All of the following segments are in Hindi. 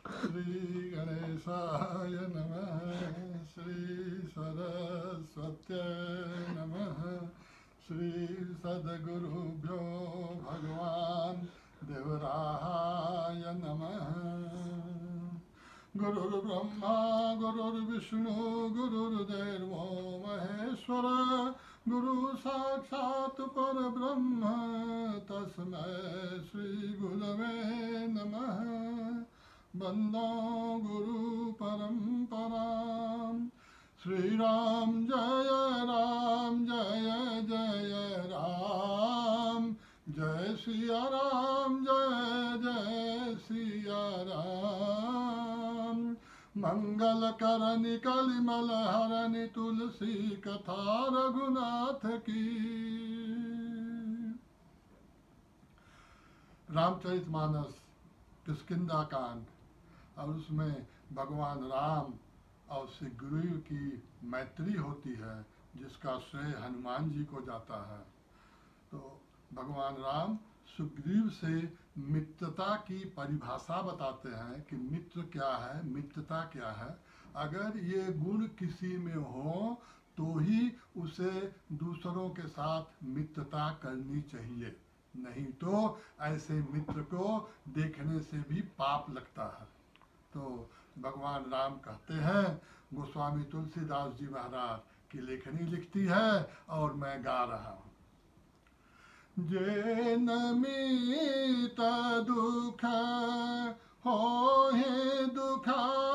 श्री गणेशाय नमः। श्री सरस्वत्यै नमः। श्री सद्गुरुभ्यो भगवान् देवराय नमः। गुरुर्ब्रह्मा गुरुर्विष्णु गुरुर्देवो महेश्वर गुरु साक्षात् परब्रह्म तस्मै श्री गुरवे नमः। वन्दो गुरु परम्पराम्। श्री राम जय जय राम। जय सिया राम जय सिया राम। मंगल करनि कलिमल हरनि तुलसी कथा रघुनाथ की। रामचरितमानस किष्किंधा कांड, और उसमें भगवान राम और श्री गुरु की मैत्री होती है, जिसका श्रेय हनुमान जी को जाता है। तो भगवान राम सुग्रीव से मित्रता की परिभाषा बताते हैं कि मित्र क्या है, मित्रता क्या है। अगर ये गुण किसी में हो तो ही उसे दूसरों के साथ मित्रता करनी चाहिए, नहीं तो ऐसे मित्र को देखने से भी पाप लगता है। तो भगवान राम कहते हैं, गोस्वामी तुलसीदास जी महाराज की लेखनी लिखती है और मैं गा रहा हूँ। जे नमित दुख होहि दुखारी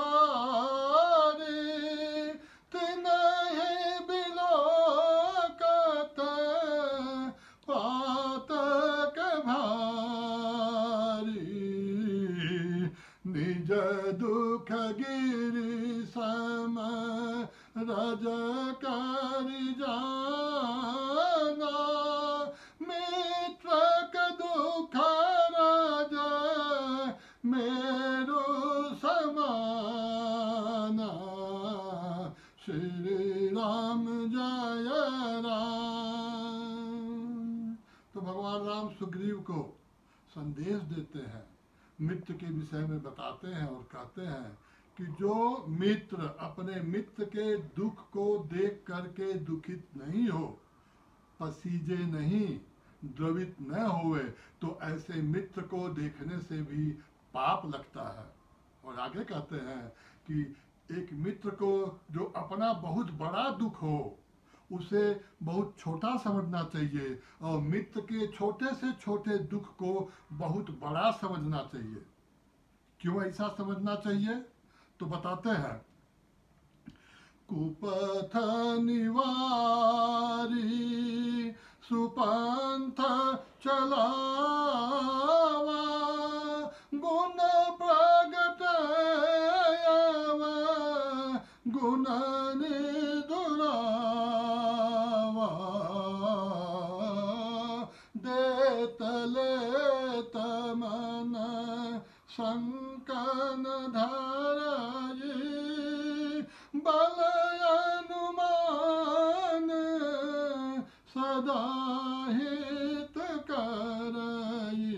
तिनहि बिलोकत पातक भारी। निज दुख गिरि सम रज करि जाना। मित्रक दुख रज मेरु समाना। श्री राम जय राम। तो भगवान राम सुग्रीव को संदेश देते हैं, मित्र के विषय में बताते हैं और कहते हैं कि जो मित्र अपने मित्र के दुख को देख करके दुखित नहीं हो, पसीजे नहीं, द्रवित न होवे, तो ऐसे मित्र को देखने से भी पाप लगता है। और आगे कहते हैं कि एक मित्र को जो अपना बहुत बड़ा दुख हो उसे बहुत छोटा समझना चाहिए, और मित्र के छोटे से छोटे दुख को बहुत बड़ा समझना चाहिए। क्यों ऐसा समझना चाहिए? तो बताते हैं, कुपथ निवारी सुपंथ चलावा। गुण प्रगटयव गुण निदुरावा। देत लेत मन संकन धरई। बल अनुमान सदा हित करई।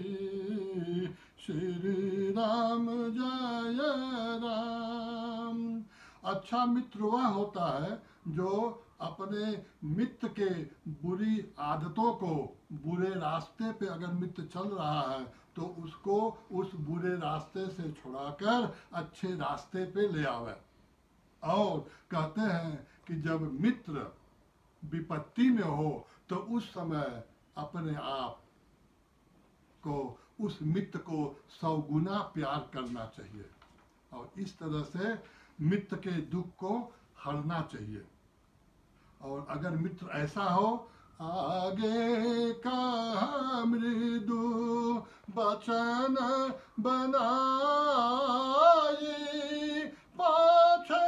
श्री राम जय राम। अच्छा मित्र वह होता है जो अपने मित्र के बुरी आदतों को, बुरे रास्ते पे अगर मित्र चल रहा है तो उसको उस बुरे रास्ते से छुड़ाकर अच्छे रास्ते पे ले आवे। और कहते हैं कि जब मित्र विपत्ति में हो तो उस समय अपने आप को, उस मित्र को 100 गुना प्यार करना चाहिए, और इस तरह से मित्र के दुख को हरना चाहिए। और अगर मित्र ऐसा हो, आगे का मृदु वचन बनाई। पाछे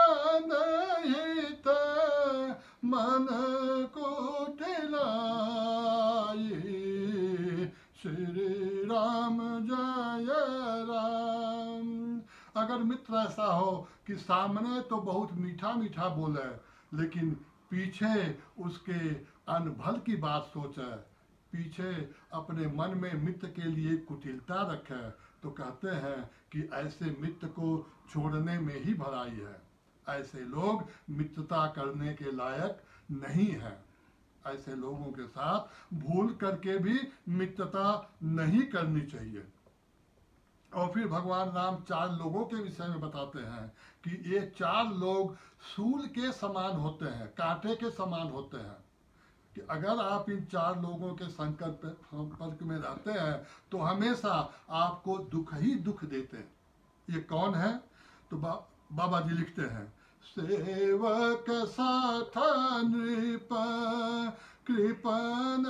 अनहित मन कुटिलाई। श्री राम जय राम। अगर मित्र ऐसा हो कि सामने तो बहुत मीठा मीठा बोले, लेकिन पीछे उसके अनभल की बात सोचे, पीछे अपने मन में मित्र के लिए कुटिलता रखे, तो कहते हैं कि ऐसे मित्र को छोड़ने में ही भलाई है। ऐसे लोग मित्रता करने के लायक नहीं है। ऐसे लोगों के साथ भूल करके भी मित्रता नहीं करनी चाहिए। और फिर भगवान राम 4 लोगों के विषय में बताते हैं कि ये 4 लोग सूल के समान होते हैं, कांटे के समान होते हैं, कि अगर आप इन 4 लोगों के संपर्क में रहते हैं तो हमेशा आपको दुख ही दुख देते हैं। ये कौन है? तो बाबा जी लिखते हैं, सेवक साथ नृप कृपन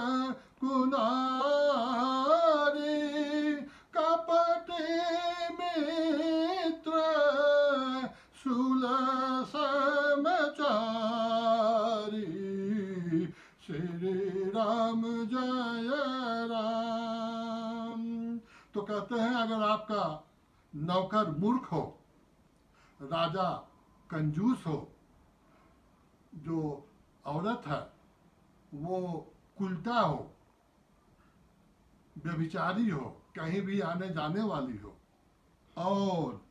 कुनारी, कपटी मित्र शूल समचारी, श्री राम जय राम। तो कहते हैं अगर आपका नौकर मूर्ख हो, राजा कंजूस हो, जो औरत है वो कुलटा हो, व्यभिचारी हो, कहीं भी आने जाने वाली हो, और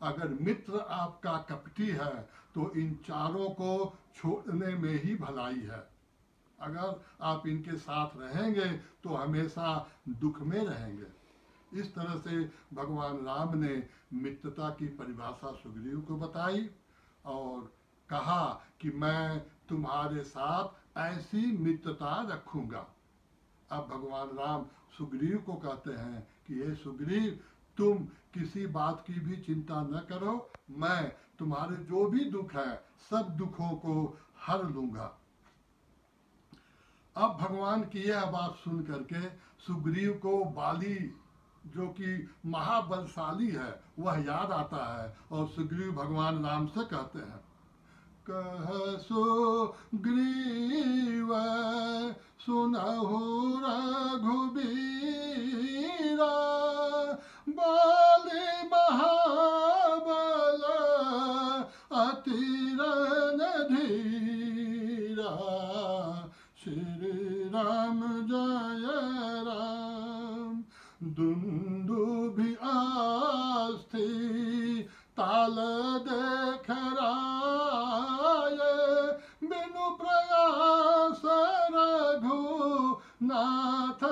अगर मित्र आपका कपटी है तो इन 4 को छोड़ने में ही भलाई है। अगर आप इनके साथ रहेंगे तो हमेशा दुख में रहेंगे। इस तरह से भगवान राम ने मित्रता की परिभाषा सुग्रीव को बताई और कहा कि मैं तुम्हारे साथ ऐसी मित्रता रखूंगा। अब भगवान राम सुग्रीव को कहते हैं कि हे सुग्रीव, तुम किसी बात की भी चिंता न करो, मैं तुम्हारे जो भी दुख है सब दुखों को हर लूंगा। अब भगवान की यह बात सुन करके सुग्रीव को बाली, जो कि महाबलशाली है, वह याद आता है और सुग्रीव भगवान राम से कहते हैं, कह सुग्रीव सुनहु रघुबीरा, बाली महाबल अति रणधीरा, श्री राम जय राम। दुंदुभि आस्थि ताल देख राये, बिनु प्रयास रघुनाथ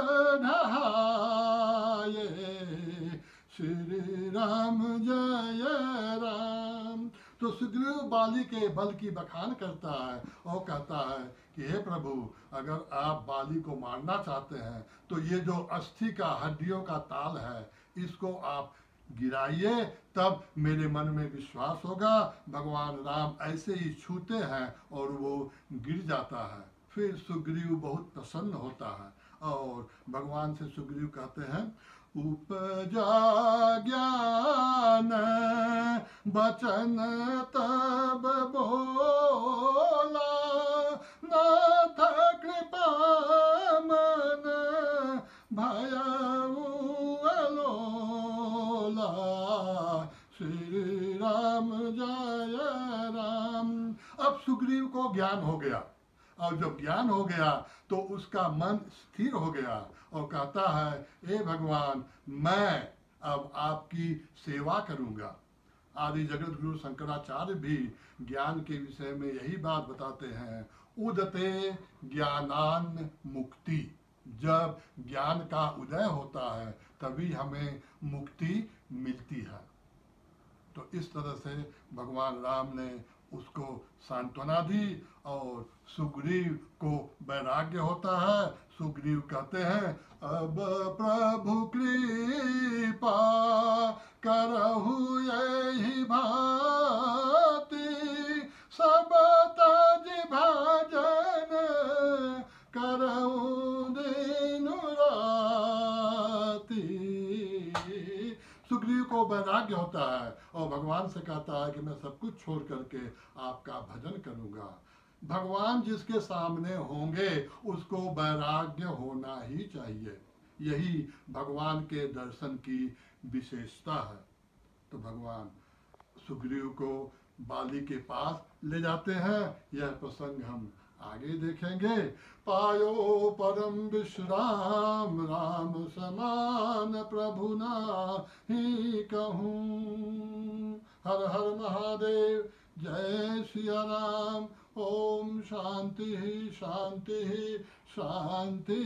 ढहाये, श्री राम जय राम। तो सुग्रीव बाली के बल की बखान करता है और कहता है कि हे प्रभु, अगर आप बाली को मारना चाहते हैं तो ये जो अस्थि का, हड्डियों का ताल है, इसको आप गिराइए, तब मेरे मन में विश्वास होगा। भगवान राम ऐसे ही छूते हैं और वो गिर जाता है। फिर सुग्रीव बहुत प्रसन्न होता है और भगवान से सुग्रीव कहते हैं, उपजा ज्ञान बचन तब बोला, नाथ कृपा मन भयउ अलोला, श्री राम जय राम। अब सुग्रीव को ज्ञान हो गया और जब ज्ञान हो गया तो उसका मन स्थिर हो गया और कहता है, हे भगवान, मैं अब आपकी सेवा करूंगा। आदि जगत गुरु शंकराचार्य भी ज्ञान के विषय में यही बात बताते हैं, उदते ज्ञानान मुक्ति। जब ज्ञान का उदय होता है तभी हमें मुक्ति मिलती है। तो इस तरह से भगवान राम ने उसको सांत्वना दी और सुग्रीव को वैराग्य होता है। सुग्रीव कहते हैं, अब प्रभु कृपा करहु यही भांति, सब तज भजन करहु दिन राति। सुग्रीव को वैराग्य होता है और भगवान से कहता है कि मैं सब कुछ छोड़ करके आपका भजन करूंगा। भगवान जिसके सामने होंगे उसको वैराग्य होना ही चाहिए। यही भगवान के दर्शन की विशेषता है। तो भगवान सुग्रीव को बाली के पास ले जाते हैं। यह प्रसंग हम आगे देखेंगे, पायो परम विश्राम, राम समान प्रभु नाही कहूँ। हर हर महादेव, जय सिया राम। ओम शांति शांति शांति।